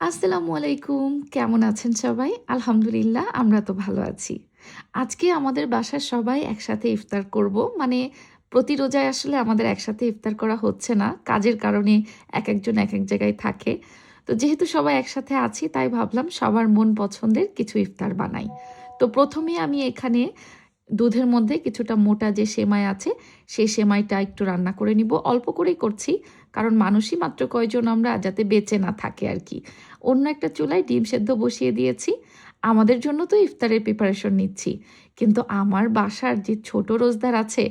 আসসালামু আলাইকুম। কেমন আছেন সবাই? আলহামদুলিল্লাহ আমরা তো ভালো আছি। আজকে আমাদের বাসার সবাই একসাথে ইফতার করব। মানে প্রতি রোজায় আসলে আমাদের একসাথে ইফতার করা হচ্ছে না। কাজের কারণে একেকজন একেক জায়গায় থাকে। তো যেহেতু সবাই একসাথে আছি তাই ভাবলাম সবার মন পছন্দের কিছু ইফতার বানাই। তো ১ম এ আমি এখানে দুধের মধ্যে কিছুটা মোটা যে সেমাই আছে, সেই সেমাইটা একটু রান্না করে নিব। অল্প করেই করছি, কারণ মানুষই মাত্র কয়জন আমরা, যাতে বেঁচে না থাকে আর কি। অন্য একটা চুলায় ডিম সেদ্ধ বসিয়ে দিয়েছি। আমাদের জন্য তো ইফতারের প্রিপারেশন নিচ্ছি, কিন্তু আমার বাসার যে ছোট রোজদার আছে,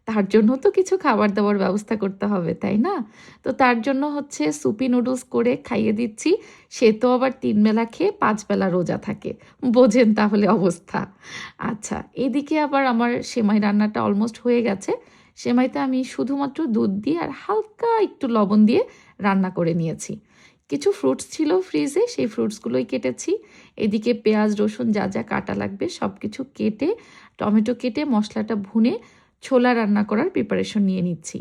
তার জন্য তো কিছু খাবার দাবার ব্যবস্থা করতে হবে, তাই না? তো তার জন্য হচ্ছে সুপি নুডলস করে খাইয়ে দিচ্ছি। সে তো আবার ৩ বেলা খেয়ে ৫ বেলা রোজা থাকে। বোঝেন তাহলে অবস্থা। আচ্ছা, এদিকে আবার আমার সেমাই রান্নাটা অলমোস্ট হয়ে গেছে। সেমাইতে আমি শুধুমাত্র দুধ দিয়ে আর হালকা একটু লবণ দিয়ে রান্না করে নিয়েছি। কিছু ফ্রুটস ছিল ফ্রিজে, সেই ফ্রুটসগুলোই কেটেছি। এদিকে পেঁয়াজ রসুন যা যা কাটা লাগবে সব কিছু কেটে, টমেটো কেটে মশলাটা ভুনে ছোলা রান্না করার প্রিপারেশন নিয়ে নিচ্ছি।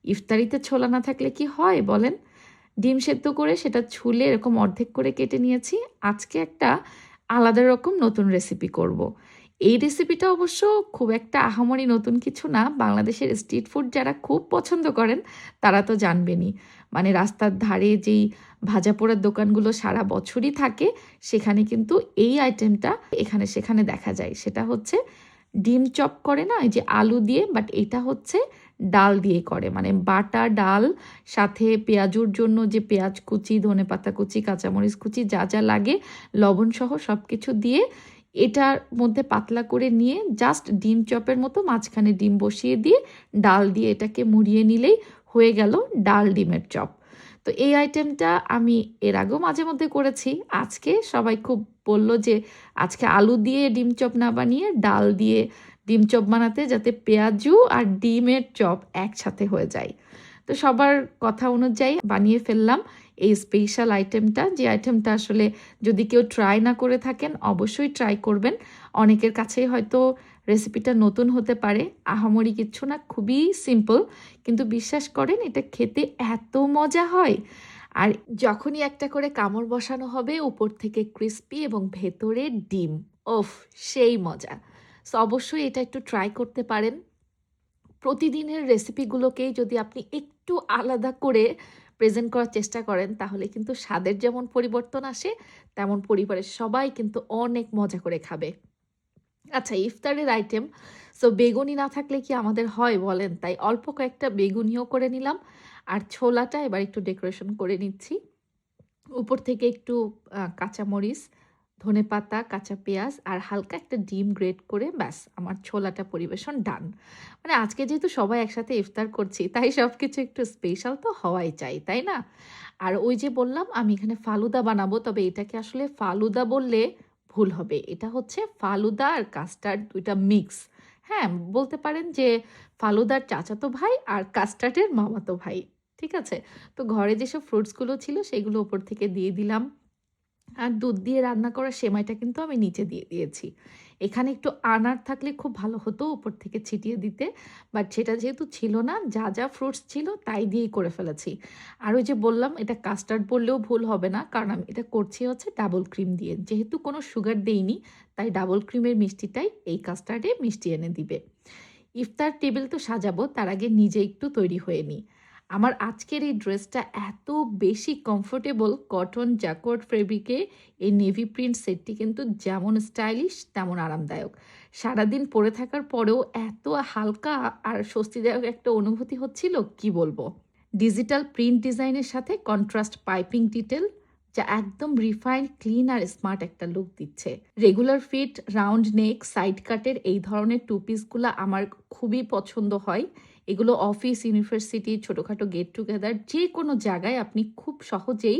ইফতারিতে ছোলা না থাকলে কি হয় বলেন? ডিম সেদ্ধ করে সেটা ছুলে এরকম অর্ধেক করে কেটে নিয়েছি। আজকে একটা আলাদা রকম নতুন রেসিপি করব। এই রেসিপিটা অবশ্য খুব একটা আহামরি নতুন কিছু না। বাংলাদেশের স্ট্রিট ফুড যারা খুব পছন্দ করেন তারা তো জানবেনই। মানে রাস্তার ধারে যেই ভাজা পোড়ার দোকানগুলো সারা বছরই থাকে, সেখানে কিন্তু এই আইটেমটা এখানে সেখানে দেখা যায়। সেটা হচ্ছে ডিম চপ করে না, এই যে আলু দিয়ে, বাট এটা হচ্ছে ডাল দিয়ে করে। মানে বাটা ডাল, সাথে পেঁয়াজুর জন্য যে পেঁয়াজ কুচি, ধনেপাতা কুচি, কাঁচামরিচ কুচি যা যা লাগে, লবণ সহ সব কিছু দিয়ে এটার মধ্যে পাতলা করে নিয়ে জাস্ট ডিম চপের মতো মাঝখানে ডিম বসিয়ে দিয়ে ডাল দিয়ে এটাকে মুড়িয়ে নিলেই হয়ে গেল ডাল ডিমের চপ। তো এই আইটেমটা আমি এর আগেও মাঝে মধ্যে করেছি। আজকে সবাই খুব বলল যে আজকে আলু দিয়ে ডিম চপ না বানিয়ে ডাল দিয়ে ডিম চপ বানাতে, যাতে পেঁয়াজু আর ডিমের চপ একসাথে হয়ে যায়। তো সবার কথা অনুযায়ী বানিয়ে ফেললাম এই স্পেশাল আইটেমটা, যে আইটেমটা আসলে যদি কেউ ট্রাই না করে থাকেন অবশ্যই ট্রাই করবেন। অনেকের কাছেই হয়তো রেসিপিটা নতুন হতে পারে, আহামরি কিচ্ছু না, খুবই সিম্পল, কিন্তু বিশ্বাস করেন এটা খেতে এত মজা হয়। আর যখনই একটা করে কামড় বসানো হবে, উপর থেকে ক্রিস্পি এবং ভেতরে ডিম, ওফ, সেই মজা। সো অবশ্যই এটা একটু ট্রাই করতে পারেন। প্রতিদিনের রেসিপিগুলোকেই যদি আপনি একটু আলাদা করে প্রেজেন্ট করার চেষ্টা করেন, তাহলে কিন্তু স্বাদের যেমন পরিবর্তন আসে, তেমন পরিবারের সবাই কিন্তু অনেক মজা করে খাবে। আচ্ছা, ইফতারের আইটেম, সো বেগুনি না থাকলে কি আমাদের হয় বলেন? তাই অল্প কয়েকটা বেগুনিও করে নিলাম। আর ছোলাটা এবার একটু ডেকোরেশন করে নিচ্ছি। উপর থেকে একটু কাঁচামরিচ, ধনেপাতা, কাঁচা পেঁয়াজ আর হালকা একটা ডিম গ্রেট করে ব্যাস আমার ছোলাটা পরিবেশন ডান। মানে আজকে যেহেতু সবাই একসাথে ইফতার করছি, তাই সবকিছু একটু স্পেশাল তো হওয়াই চাই, তাই না? আর ওই যে বললাম আমি এখানে ফালুদা বানাবো, তবে এটাকে আসলে ফালুদা বললে ভুল হবে। এটা হচ্ছে ফালুদা আর কাস্টার্ড ২ টা মিক্স। হ্যাঁ, বলতে পারেন যে ফালুদার চাচাতো ভাই আর কাস্টার্ডের মামাতো ভাই। ঠিক আছে? তো ঘরে যেসব ফ্রুটসগুলো ছিল সেগুলো উপর থেকে দিয়ে দিলাম। আর দুধ দিয়ে রান্না করা সেমাইটা কিন্তু আমি নিচে দিয়ে দিয়েছি। এখানে একটু আনার থাকলে খুব ভালো হতো উপর থেকে ছিটিয়ে দিতে। বাট সেটা যেহেতু ছিল না, যা, যা ফ্রুটস ছিল তাই দিয়েই করে ফেলেছি। আর ওই যে বললাম এটা কাস্টার্ড বললেও ভুল হবে না, কারণ আমি এটা করছি হচ্ছে ডাবল ক্রিম দিয়ে। যেহেতু কোনো সুগার দেইনি, তাই ডাবল ক্রিমের মিষ্টিটাই এই কাস্টার্ডে মিষ্টি এনে দিবে। ইফতার টেবিল তো সাজাবো, তার আগে নিজে একটু তৈরি হয়ে নিই। আমার আজকের এই ড্রেসটা এত বেশি কমফোর্টেবল, কটন জ্যাকর্ড ফেব্রিকে এই নেভি প্রিন্ট সেটটি কিন্তু যেমন স্টাইলিশ তেমন আরামদায়ক। সারাদিন পরে থাকার পরেও এত হালকা আর স্বস্তিদায়ক একটা অনুভূতি হচ্ছিল, কি বলবো। ডিজিটাল প্রিন্ট ডিজাইনের সাথে কন্ট্রাস্ট পাইপিং ডিটেল, যা একদম রিফাইন্ড, ক্লিন আর স্মার্ট একটা লুক দিচ্ছে। Regular fit, round neck, side কাটের এই ধরনের টু পিসগুলো আমার খুবই পছন্দ হয়। এগুলো অফিস, ইউনিভার্সিটি, ছোটোখাটো গেট টুগেদার যে কোনো জায়গায় আপনি খুব সহজেই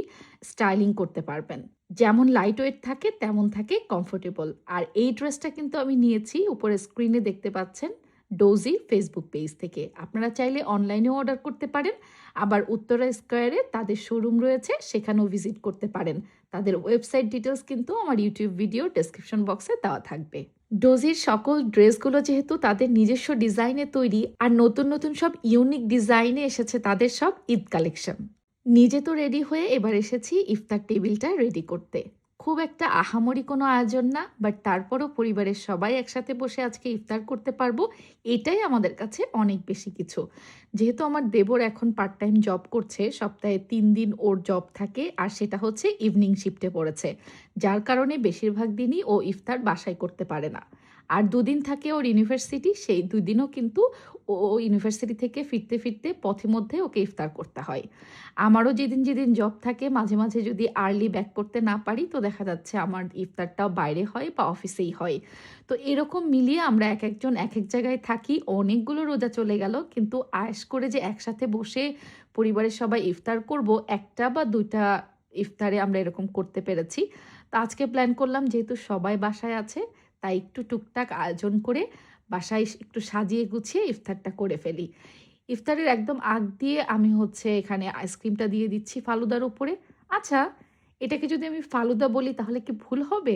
স্টাইলিং করতে পারবেন। যেমন লাইট ওয়েট থাকে তেমন থাকে কমফোর্টেবল। আর এই ড্রেসটা কিন্তু আমি নিয়েছি, উপরে স্ক্রিনে দেখতে পাচ্ছেন, ডোজি ফেসবুক পেজ থেকে। আপনারা চাইলে অনলাইনেও অর্ডার করতে পারেন, আবার উত্তরা স্কোয়ারে তাদের শোরুম রয়েছে, সেখানেও ভিজিট করতে পারেন। তাদের ওয়েবসাইট ডিটেলস কিন্তু আমার ইউটিউব ভিডিও ডেসক্রিপশন বক্সে দেওয়া থাকবে। ডোজির সকল ড্রেসগুলো যেহেতু তাদের নিজস্ব ডিজাইনে তৈরি, আর নতুন নতুন সব ইউনিক ডিজাইনে এসেছে তাদের সব ঈদ কালেকশন। নিজে তো রেডি হয়ে এবার এসেছি ইফতার টেবিলটা রেডি করতে। খুব একটা আহামরি কোনো আয়োজন না, বাট তারপরও পরিবারের সবাই একসাথে বসে আজকে ইফতার করতে পারবো, এটাই আমাদের কাছে অনেক বেশি কিছু। যেহেতু আমার দেবর এখন পার্ট টাইম জব করছে, সপ্তাহে ৩ দিন ওর জব থাকে আর সেটা হচ্ছে ইভনিং শিফটে পড়েছে। যার কারণে বেশিরভাগ দিনই ও ইফতার বাসায় করতে পারে না। আর ২ দিন থাকে ওর ইউনিভার্সিটি, সেই ২ দিনও কিন্তু ও ইউনিভার্সিটি থেকে ফিরতে, ফিরতে পথে মধ্যে ওকে ইফতার করতে হয়। আমারও যেদিন জব থাকে মাঝে, মাঝে যদি আর্লি ব্যাক করতে না পারি তো দেখা যাচ্ছে আমার ইফতারটাও বাইরে হয় বা অফিসেই হয়। তো এরকম মিলিয়ে আমরা একেকজন একেক জায়গায় থাকি। অনেকগুলো রোজা চলে গেল। কিন্তু আয়েশ করে যে একসাথে বসে পরিবারের সবাই ইফতার করব, ১ টা বা ২ টা ইফতারে আমরা এরকম করতে পেরেছি। তো আজকে প্ল্যান করলাম যেহেতু সবাই বাসায় আছে, তাই একটু টুকটাক আয়োজন করে বাসায় একটু সাজিয়ে গুছিয়ে ইফতারটা করে ফেলি। ইফতারের একদম আগ দিয়ে আমি হচ্ছে এখানে আইসক্রিমটা দিয়ে দিচ্ছি ফালুদার উপরে। আচ্ছা, এটাকে যদি আমি ফালুদা বলি তাহলে কি ভুল হবে?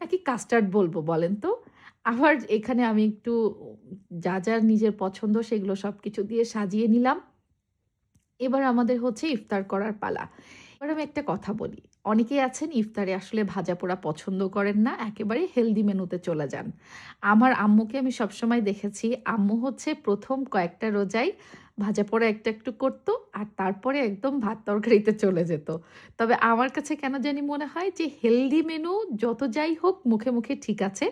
নাকি কাস্টার্ড বলবো বলেন তো? আবার এখানে আমি একটু যা নিজের পছন্দ সেগুলো সবকিছু দিয়ে সাজিয়ে নিলাম। এবার আমাদের হচ্ছে ইফতার করার পালা। এবার আমি একটা কথা বলি। অনেকেই আছেন ইফতারে আসলে ভাজাপোড়া পছন্দ করেন না, একেবারে হেলদি মেনুতে চলে যান। আমার আম্মুকে আমি সবসময় দেখেছি, আম্মু হচ্ছে ১ম কয়েকটা রোজায় ভাজাপোড়া একটু করত আর তারপরে একদম ভাত তরকারিতে চলে যেত। তবে আমার কাছে কেন জানি মনে হয় যে হেলদি মেনু যত যাই হোক মুখে ঠিক আছে।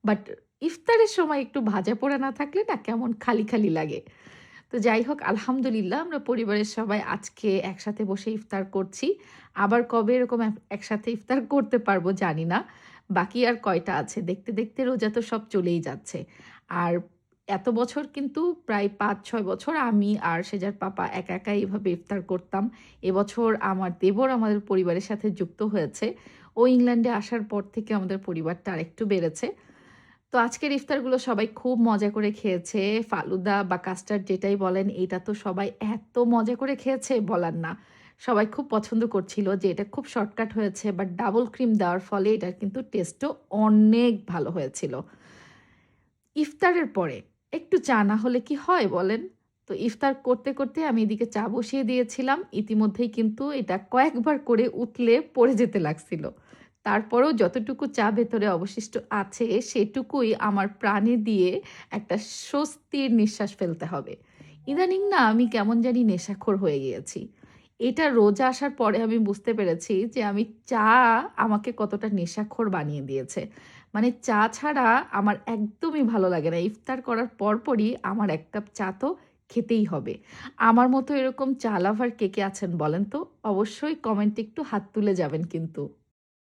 বাট ইফতারের সময় একটু ভাজাপোড়া না থাকলে না কেমন খালি লাগে। তো যাই হোক আলহামদুলিল্লাহ আমরা পরিবারের সবাই আজকে একসাথে বসে ইফতার করছি। আবার কবে এরকম একসাথে ইফতার করতে পারবো জানি না। বাকি আর কয়টা আছে? দেখতে রোজা তো সব চলেই যাচ্ছে। আর এত বছর কিন্তু প্রায় ৫-৬ বছর আমি আর সেজার পাপা একা এভাবে ইফতার করতাম। এবছর আমার দেবর আমাদের পরিবারের সাথে যুক্ত হয়েছে। ও ইংল্যান্ডে আসার পর থেকে আমাদের পরিবারটা আরেকটু বেড়েছে। তো আজকের ইফতারগুলো সবাই খুব মজা করে খেয়েছে। ফালুদা বা কাস্টার্ড যেটাই বলেন, এটা তো সবাই এত মজা করে খেয়েছে বলার না। সবাই খুব পছন্দ করছিল যে এটা খুব শর্টকাট হয়েছে, বাট ডাবল ক্রিম দেওয়ার ফলে এটার কিন্তু টেস্টও অনেক ভালো হয়েছিল। ইফতারের পরে একটু চা না হলে কি হয় বলেন? তো ইফতার করতে আমি এদিকে চা বসিয়ে দিয়েছিলাম। ইতিমধ্যেই কিন্তু এটা কয়েকবার করে উতলে পড়ে যেতে লাগছিল। তারপরেও যতটুকু চা ভেতরে অবশিষ্ট আছে সেটুকুই আমার প্রাণে দিয়ে একটা স্বস্তির নিঃশ্বাস ফেলতে হবে। ইদানিং না আমি কেমন জানি নেশাখোর হয়ে গিয়েছি। এটা রোজা আসার পরে আমি বুঝতে পেরেছি যে আমি চা আমাকে কতটা নেশাখোর বানিয়ে দিয়েছে। মানে চা ছাড়া আমার একদমই ভালো লাগে না। ইফতার করার পরপরই আমার ১ কাপ চা তো খেতেই হবে। আমার মতো এরকম চা লাভার কে আছেন বলেন তো? অবশ্যই কমেন্টে একটু হাত তুলে যাবেন কিন্তু।